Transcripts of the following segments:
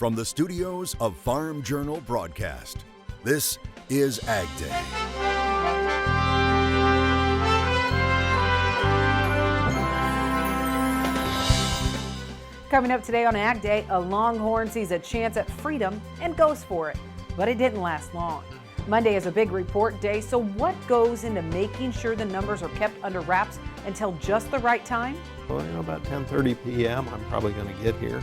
from the studios of Farm Journal Broadcast, this is AgDay. Coming up today on AgDay, a longhorn sees a chance at freedom and goes for it, but it didn't last long. Monday is a big report day, so what goes into making sure the numbers are kept under wraps until just the right time? Well, about 10:30 p.m. I'm probably going to get here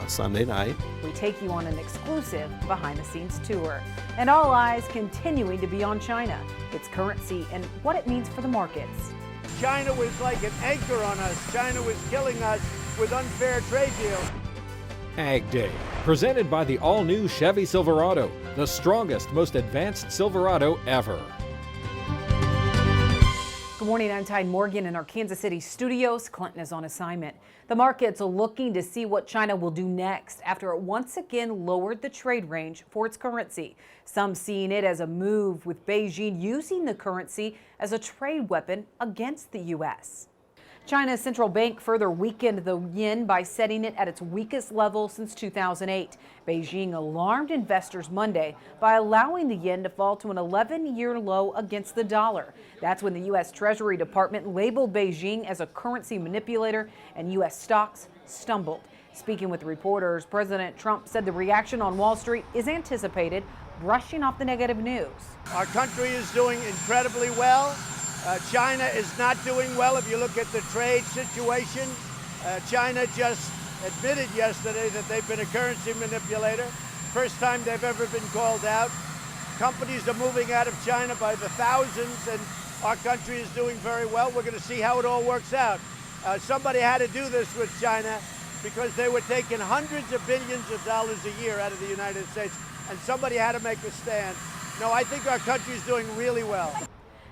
Sunday night. We take you on an exclusive behind-the-scenes tour. And all eyes continuing to be on China, its currency, and what it means for the markets. China was like an anchor on us. China was killing us with unfair trade deals. AgDay, presented by the all-new Chevy Silverado, the strongest, most advanced Silverado ever. Good morning, I'm Ty Morgan in our Kansas City studios. Clinton is on assignment. The market's looking to see what China will do next after it once again lowered the trade range for its currency. Some seeing it as a move, with Beijing using the currency as a trade weapon against the U.S. China's central bank further weakened the yen by setting it at its weakest level since 2008. Beijing alarmed investors Monday by allowing the yen to fall to an 11-year low against the dollar. That's when the U.S. Treasury Department labeled Beijing as a currency manipulator, and U.S. stocks stumbled. Speaking with reporters, President Trump said the reaction on Wall Street is anticipated, brushing off the negative news. Our country is doing incredibly well. China is not doing well. If you look at the trade situation, China just admitted yesterday that they've been a currency manipulator. First time they've ever been called out. Companies are moving out of China by the thousands, and our country is doing very well. We're going to see how it all works out. Somebody had to do this with China because they were taking hundreds of billions of dollars a year out of the United States, and somebody had to make a stand. No, I think our country is doing really well.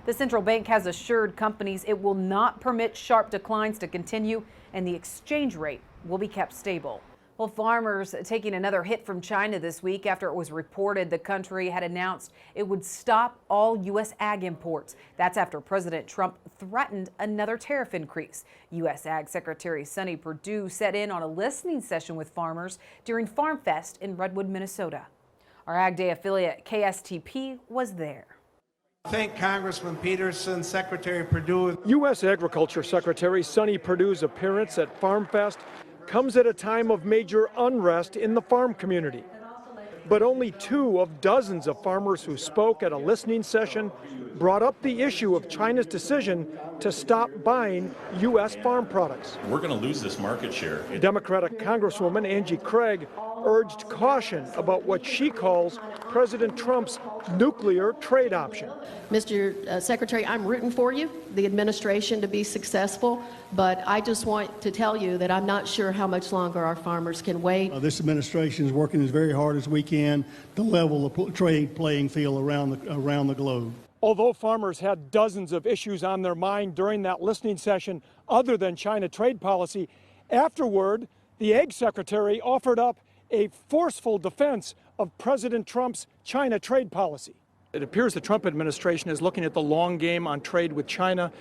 The central bank has assured companies it will not permit sharp declines to continue, and the exchange rate will be kept stable. Well, farmers taking another hit from China this week after it was reported the country had announced it would stop all U.S. ag imports. That's after President Trump threatened another tariff increase. U.S. Ag Secretary Perdue sat in on a listening session with farmers during FarmFest in Redwood, Minnesota. Our AgDay affiliate KSTP was there. Thank Congressman Peterson, Secretary Perdue. U.S. Agriculture Secretary Perdue's appearance at FarmFest comes at a time of major unrest in the farm community. But only 2 of dozens of farmers who spoke at a listening session brought up the issue of China's decision to stop buying U.S. farm products. We're going to lose this market share. Democratic Congresswoman Angie Craig urged caution about what she calls President Trump's nuclear trade option. Mr. Secretary, I'm rooting for you, the administration, to be successful, but I just want to tell you that I'm not sure how much longer our farmers can wait. This administration is working as very hard as we can to level the trade playing field around the globe. Although farmers had dozens of issues on their mind during that listening session other than China trade policy, afterward, the Ag Secretary offered up a forceful defense of President Trump's China trade policy. It appears the Trump administration is looking at the long game on trade with China,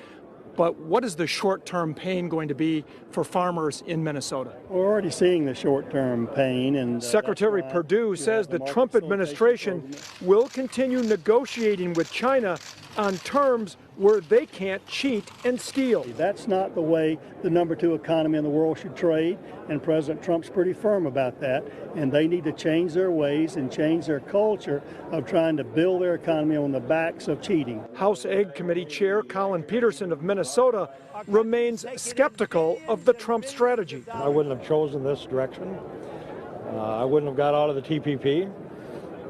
but what is the short-term pain going to be for farmers in Minnesota? We're already seeing the short-term pain. And Secretary Perdue says the Trump administration will continue negotiating with China on terms where they can't cheat and steal. That's not the way the number 2 economy in the world should trade, and President Trump's pretty firm about that, and they need to change their ways and change their culture of trying to build their economy on the backs of cheating. House Ag Committee Chair Colin Peterson of Minnesota remains skeptical of the Trump strategy. I wouldn't have chosen this direction. I wouldn't have got out of the TPP,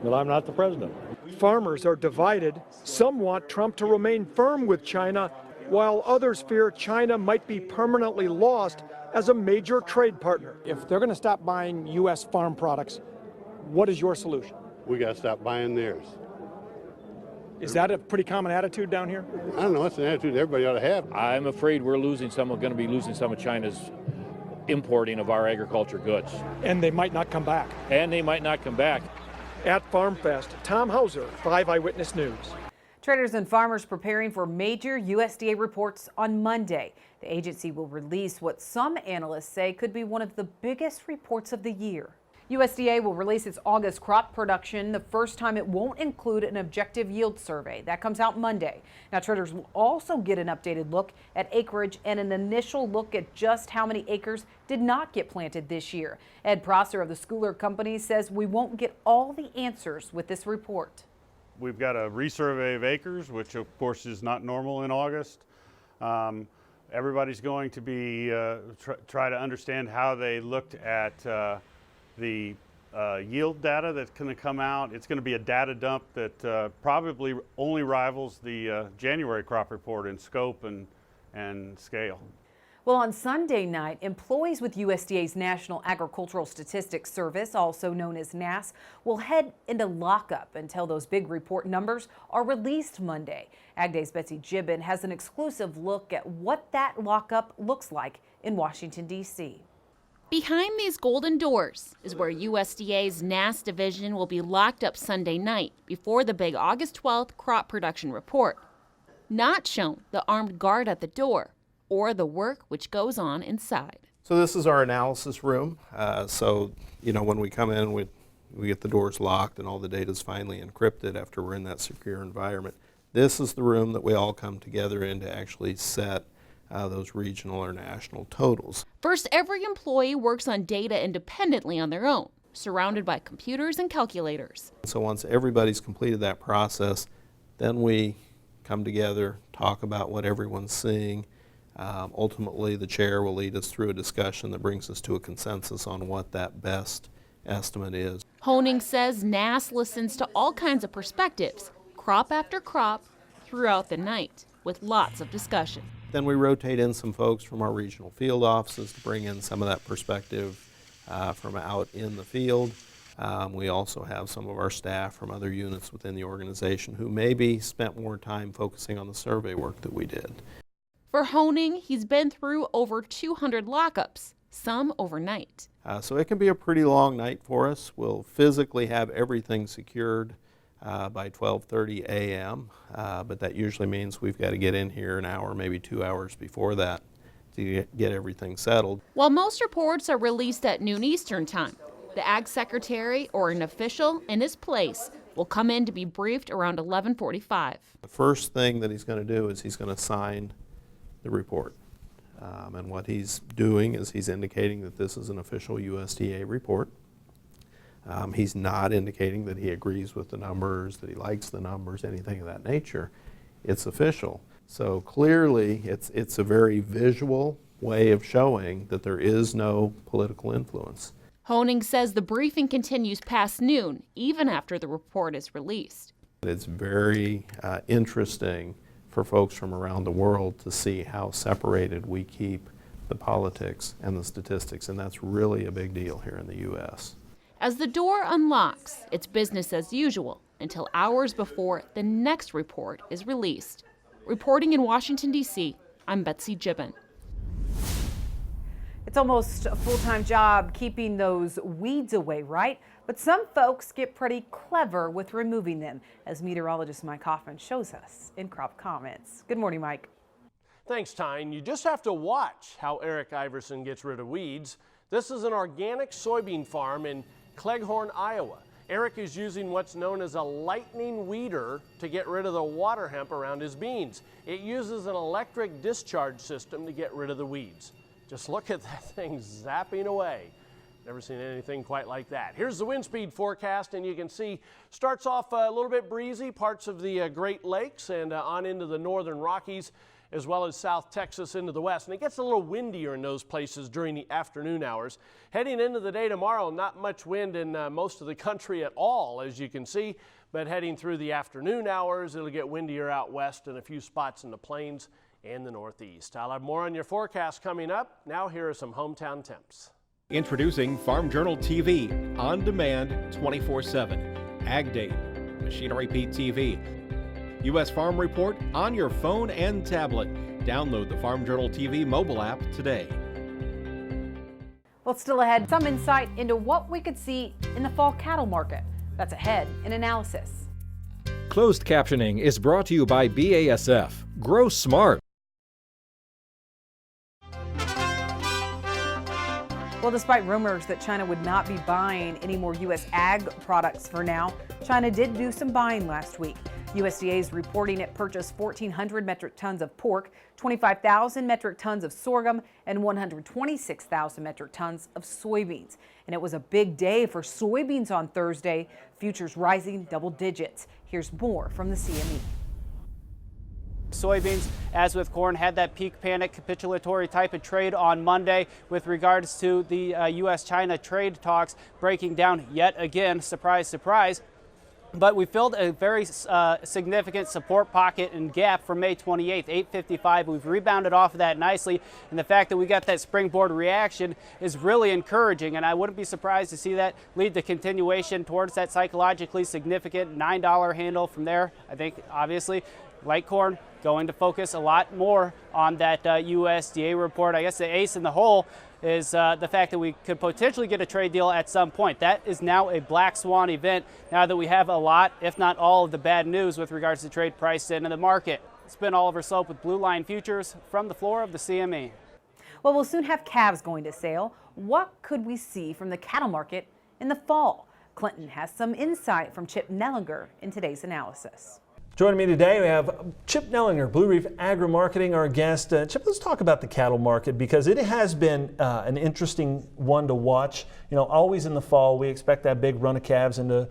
but I'm not the president. Farmers are divided. Some want Trump to remain firm with China, while others fear China might be permanently lost as a major trade partner. If they're going to stop buying U.S. farm products, what is your solution? We got to stop buying theirs. Is that a pretty common attitude down here? I don't know. It's an attitude everybody ought to have. I'm afraid we're going to be losing some of China's importing of our agriculture goods. And they might not come back. At FarmFest, Tom Hauser, 5 Eyewitness News. Traders and farmers preparing for major USDA reports on Monday. The agency will release what some analysts say could be one of the biggest reports of the year. USDA will release its August crop production, the first time it won't include an objective yield survey. That comes out Monday. Now, traders will also get an updated look at acreage and an initial look at just how many acres did not get planted this year. Ed Prosser of the Schooler Company says we won't get all the answers with this report. We've got a resurvey of acres, which of course is not normal in August. Everybody's going to be try to understand how they looked at the yield data that's going to come out. It's going to be a data dump that probably only rivals the January crop report in scope and scale. Well, on Sunday night, employees with USDA's National Agricultural Statistics Service, also known as NASS, will head into lockup until those big report numbers are released Monday. AgDay's Betsy Gibbon has an exclusive look at what that lockup looks like in Washington, D.C. Behind these golden doors is where USDA's NASS division will be locked up Sunday night before the big August 12th crop production report. Not shown the armed guard at the door or the work which goes on inside. So this is our analysis room. So, when we come in, we get the doors locked and all the data is finally encrypted after we're in that secure environment. This is the room that we all come together in to actually set those regional or national totals. First, every employee works on data independently on their own, surrounded by computers and calculators. So once everybody's completed that process, then we come together, talk about what everyone's seeing. Ultimately, the chair will lead us through a discussion that brings us to a consensus on what that best estimate is. Honing says NASS listens to all kinds of perspectives, crop after crop, throughout the night, with lots of discussion. Then we rotate in some folks from our regional field offices to bring in some of that perspective from out in the field. We also have some of our staff from other units within the organization who maybe spent more time focusing on the survey work that we did. For Honing, he's been through over 200 lockups, some overnight. So it can be a pretty long night for us. We'll physically have everything secured by 12:30 a.m., but that usually means we've got to get in here an hour, maybe 2 hours before that to get everything settled. While most reports are released at noon Eastern time, the Ag Secretary or an official in his place will come in to be briefed around 11:45. The first thing that he's going to do is he's going to sign the report. And what he's doing is he's indicating that this is an official USDA report. He's not indicating that he agrees with the numbers, that he likes the numbers, anything of that nature. It's official. So clearly it's a very visual way of showing that there is no political influence. Honing says the briefing continues past noon, even after the report is released. It's very interesting for folks from around the world to see how separated we keep the politics and the statistics, and that's really a big deal here in the U.S. As the door unlocks, it's business as usual until hours before the next report is released. Reporting in Washington, D.C., I'm Betsy Gibbon. It's almost a full-time job keeping those weeds away, right? But some folks get pretty clever with removing them, as meteorologist Mike Hoffman shows us in Crop Comments. Good morning, Mike. Thanks, Tyne. You just have to watch how Eric Iverson gets rid of weeds. This is an organic soybean farm in Cleghorn, Iowa. Eric is using what's known as a lightning weeder to get rid of the water hemp around his beans. It uses an electric discharge system to get rid of the weeds. Just look at that thing zapping away. Never seen anything quite like that. Here's the wind speed forecast, and you can see starts off a little bit breezy, parts of the Great Lakes and on into the northern Rockies, as well as South Texas into the west. And it gets a little windier in those places during the afternoon hours. Heading into the day tomorrow, not much wind in most of the country at all, as you can see. But heading through the afternoon hours, it'll get windier out west and a few spots in the plains and the northeast. I'll have more on your forecast coming up. Now here are some hometown temps. Introducing Farm Journal TV, on demand 24/7. AgDay, Machinery Pete TV. U.S. Farm Report on your phone and tablet. Download the Farm Journal TV mobile app today. Well, still ahead, some insight into what we could see in the fall cattle market. That's ahead in analysis. Closed captioning is brought to you by BASF. Grow smart. Well, despite rumors that China would not be buying any more U.S. ag products for now, China did do some buying last week. USDA is reporting it purchased 1,400 metric tons of pork, 25,000 metric tons of sorghum, and 126,000 metric tons of soybeans. And it was a big day for soybeans on Thursday, futures rising double digits. Here's more from the CME. Soybeans, as with corn, had that peak panic capitulatory type of trade on Monday with regards to the U.S.-China trade talks breaking down yet again, surprise, surprise. But we filled a very significant support pocket and gap from May 28th, 855. We've rebounded off of that nicely, and the fact that we got that springboard reaction is really encouraging, and I wouldn't be surprised to see that lead to continuation towards that psychologically significant $9 handle from there. I think, obviously, like corn, going to focus a lot more on that USDA report. I guess the ace in the hole is the fact that we could potentially get a trade deal at some point. That is now a black swan event now that we have a lot, if not all, of the bad news with regards to trade price into the market. It's been Oliver Slope with Blue Line Futures from the floor of the CME. Well, we'll soon have calves going to sale. What could we see from the cattle market in the fall? Clinton has some insight from Chip Nellinger in today's analysis. Joining me today, we have Chip Nellinger, Blue Reef Agri-Marketing, our guest. Chip, let's talk about the cattle market because it has been an interesting one to watch. You know, always in the fall, we expect that big run of calves into,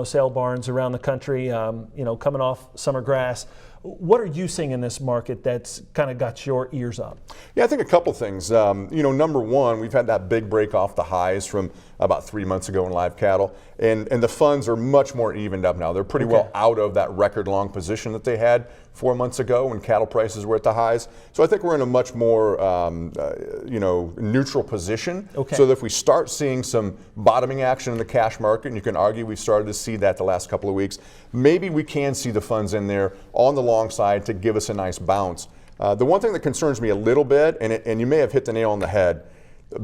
sale barns around the country, coming off summer grass. What are you seeing in this market that's kind of got your ears up? Yeah, I think a couple things. Number one, we've had that big break off the highs from about 3 months ago in live cattle, and the funds are much more evened up now. They're pretty well out of that record long position that they had 4 months ago when cattle prices were at the highs. So I think we're in a much more, neutral position. So that if we start seeing some bottoming action in the cash market, and you can argue we've started to see that the last couple of weeks, maybe we can see the funds in there on the long side to give us a nice bounce. The one thing that concerns me a little bit, and you may have hit the nail on the head,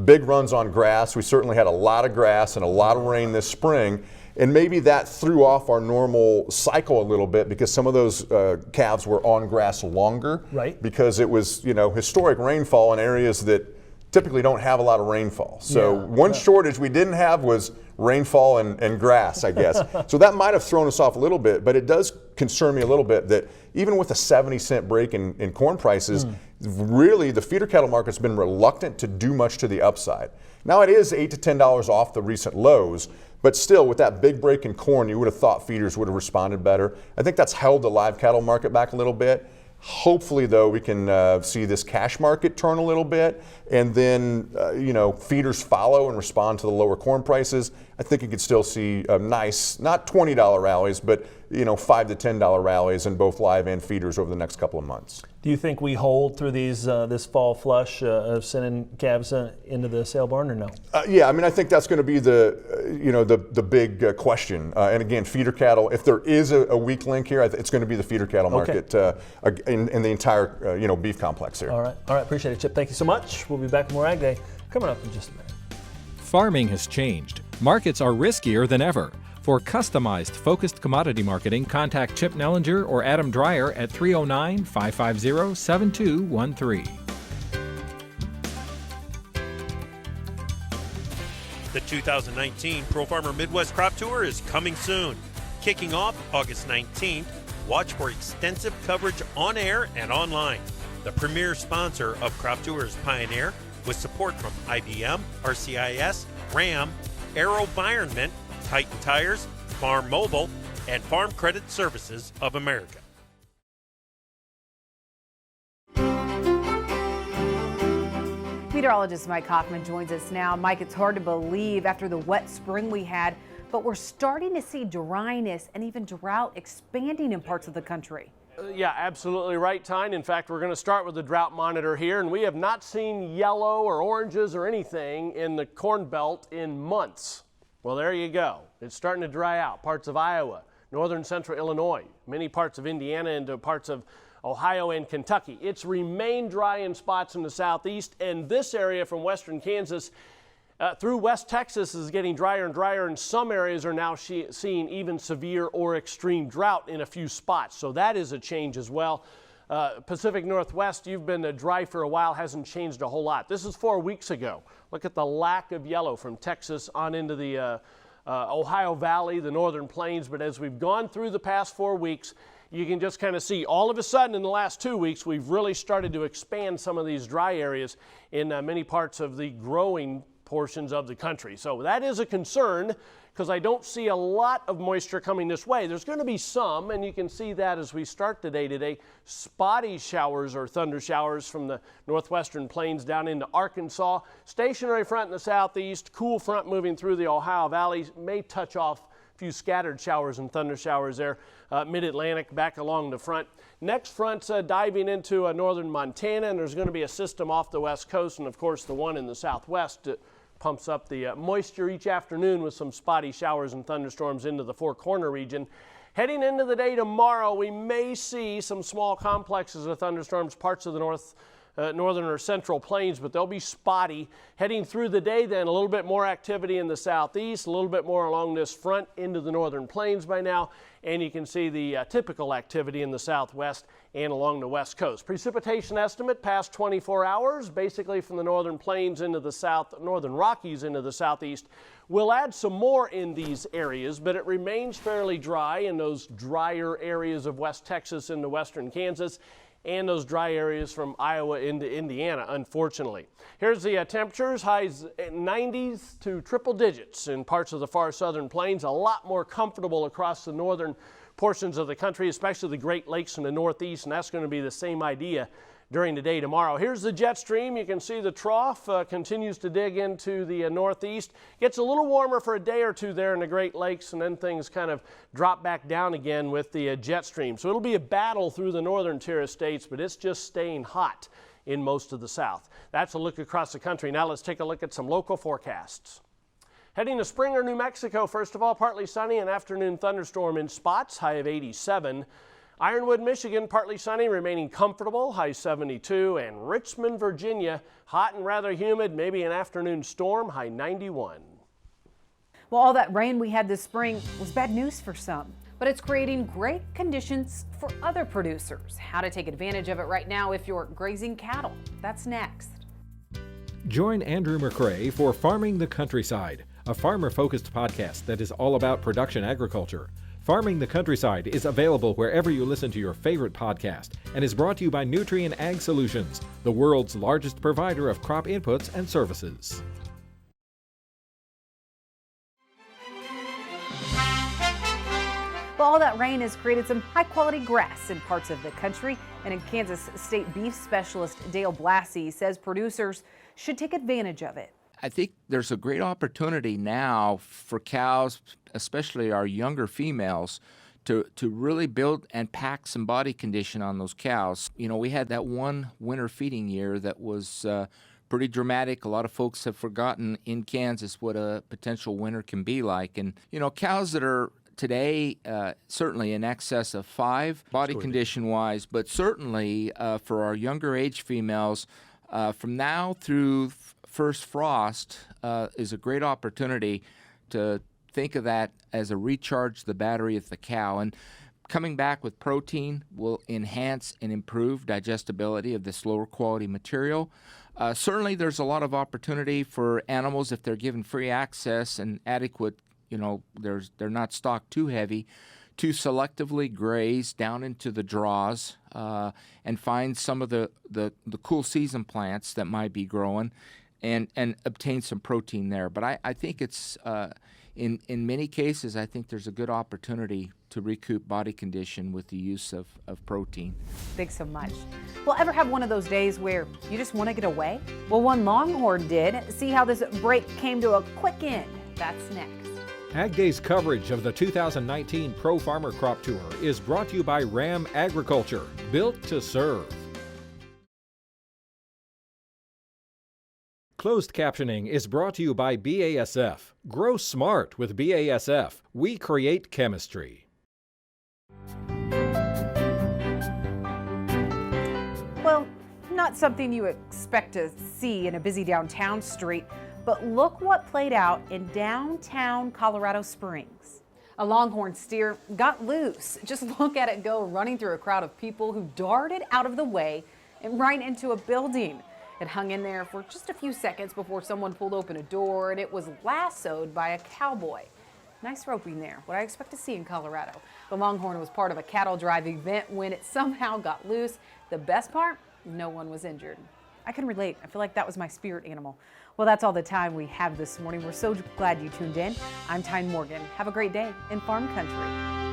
big runs on grass. We certainly had a lot of grass and a lot of rain this spring, and maybe that threw off our normal cycle a little bit because some of those calves were on grass longer, because it was historic rainfall in areas that typically don't have a lot of rainfall. So one shortage we didn't have was rainfall and grass, I guess. So that might have thrown us off a little bit, but it does concern me a little bit that even with a 70-cent break in corn prices, really the feeder cattle market's been reluctant to do much to the upside. Now it is $8 to $10 off the recent lows, but still with that big break in corn, you would have thought feeders would have responded better. I think that's held the live cattle market back a little bit. Hopefully, though, we can see this cash market turn a little bit, and then, feeders follow and respond to the lower corn prices. I think you could still see a nice, not $20 rallies, but, $5 to $10 rallies in both live and feeders over the next couple of months. Do you think we hold through this fall flush of sending calves into the sale barn or no? Yeah, I think that's going to be the big question. And again, feeder cattle, if there is a weak link here, it's going to be the feeder cattle market in the entire beef complex here. All right, appreciate it, Chip. Thank you so much. We'll be back with more Ag Day coming up in just a minute. Farming has changed. Markets are riskier than ever. For customized, focused commodity marketing, contact Chip Nellinger or Adam Dreyer at 309-550-7213. The 2019 Pro Farmer Midwest Crop Tour is coming soon. Kicking off August 19th, watch for extensive coverage on air and online. The premier sponsor of Crop Tour is Pioneer, with support from IBM, RCIS, RAM, AeroVironment, Titan Tires, Farm Mobile, and Farm Credit Services of America. Meteorologist Mike Hoffman joins us now. Mike, it's hard to believe after the wet spring we had, but we're starting to see dryness and even drought expanding in parts of the country. Yeah, absolutely right, Tyne. In fact, we're going to start with the drought monitor here, and we have not seen yellow or oranges or anything in the Corn Belt in months. Well, there you go. It's starting to dry out. Parts of Iowa, northern central Illinois, many parts of Indiana, into parts of Ohio and Kentucky. It's remained dry in spots in the southeast, and this area from western Kansas through West Texas is getting drier and drier, and some areas are now seeing even severe or extreme drought in a few spots. So that is a change as well. Pacific Northwest, you've been dry for a while, hasn't changed a whole lot. This is 4 weeks ago. Look at the lack of yellow from Texas on into the Ohio Valley, the northern plains. But as we've gone through the past 4 weeks, you can just kind of see all of a sudden in the last 2 weeks, we've really started to expand some of these dry areas in many parts of the growing portions of the country. So that is a concern, because I don't see a lot of moisture coming this way. There's going to be some, and you can see that as we start the day today. Spotty showers or thunder showers from the northwestern plains down into Arkansas. Stationary front in the southeast, cool front moving through the Ohio Valley may touch off a few scattered showers and thunder showers there. Mid-Atlantic back along the front. Next front's diving into northern Montana, and there's going to be a system off the west coast, and of course the one in the southwest pumps up the moisture each afternoon with some spotty showers and thunderstorms into the Four Corner region. Heading into the day tomorrow, we may see some small complexes of thunderstorms, parts of the northern or central plains, but they'll be spotty. Heading through the day then, a little bit more activity in the southeast, a little bit more along this front into the northern plains by now, and you can see the typical activity in the southwest and along the west coast. Precipitation estimate past 24 hours, basically from the northern plains into the northern Rockies into the southeast. We'll add some more in these areas, but it remains fairly dry in those drier areas of West Texas into western Kansas, and those dry areas from Iowa into Indiana, unfortunately. Here's the temperatures, highs 90s to triple digits in parts of the far southern plains, a lot more comfortable across the northern portions of the country, especially the Great Lakes in the northeast, and that's going to be the same idea during the day tomorrow. Here's the jet stream. You can see the trough continues to dig into the northeast. Gets a little warmer for a day or two there in the Great Lakes, and then things kind of drop back down again with the jet stream. So it'll be a battle through the northern tier of states, but it's just staying hot in most of the south. That's a look across the country. Now let's take a look at some local forecasts. Heading to Springer, New Mexico, first of all, partly sunny, an afternoon thunderstorm in spots, high of 87. Ironwood, Michigan, partly sunny, remaining comfortable, high 72. And Richmond, Virginia, hot and rather humid, maybe an afternoon storm, high 91. Well, all that rain we had this spring was bad news for some, but it's creating great conditions for other producers. How to take advantage of it right now if you're grazing cattle. That's next. Join Andrew McRae for Farming the Countryside, a farmer-focused podcast that is all about production agriculture. Farming the Countryside is available wherever you listen to your favorite podcast and is brought to you by Nutrien Ag Solutions, the world's largest provider of crop inputs and services. Well, all that rain has created some high-quality grass in parts of the country, and in Kansas State beef specialist Dale Blassie says producers should take advantage of it. I think there's a great opportunity now for cows, especially our younger females, to really build and pack some body condition on those cows. You know, we had that one winter feeding year that was pretty dramatic. A lot of folks have forgotten in Kansas what a potential winter can be like. And, you know, cows that are today certainly in excess of 5 body condition-wise, but certainly for our younger age females, from now through first frost is a great opportunity to think of that as a recharge the battery of the cow. And coming back with protein will enhance and improve digestibility of this lower quality material. Certainly there's a lot of opportunity for animals if they're given free access and adequate, you know, they're not stocked too heavy, to selectively graze down into the draws and find some of the cool season plants that might be growing and obtain some protein there. But I think it's, in many cases, I think there's a good opportunity to recoup body condition with the use of protein. Thanks so much. Well, ever have one of those days where you just want to get away? Well, one Longhorn did. See how this break came to a quick end. That's next. AgDay's coverage of the 2019 Pro Farmer Crop Tour is brought to you by Ram Agriculture, built to serve. Closed captioning is brought to you by BASF. Grow smart with BASF. We create chemistry. Well, not something you expect to see in a busy downtown street, but look what played out in downtown Colorado Springs. A longhorn steer got loose. Just look at it go, running through a crowd of people who darted out of the way and right into a building. It hung in there for just a few seconds before someone pulled open a door, and it was lassoed by a cowboy. Nice roping there, what I expect to see in Colorado. The longhorn was part of a cattle drive event when it somehow got loose. The best part, no one was injured. I can relate. I feel like that was my spirit animal. Well, that's all the time we have this morning. We're so glad you tuned in. I'm Tyne Morgan. Have a great day in Farm Country.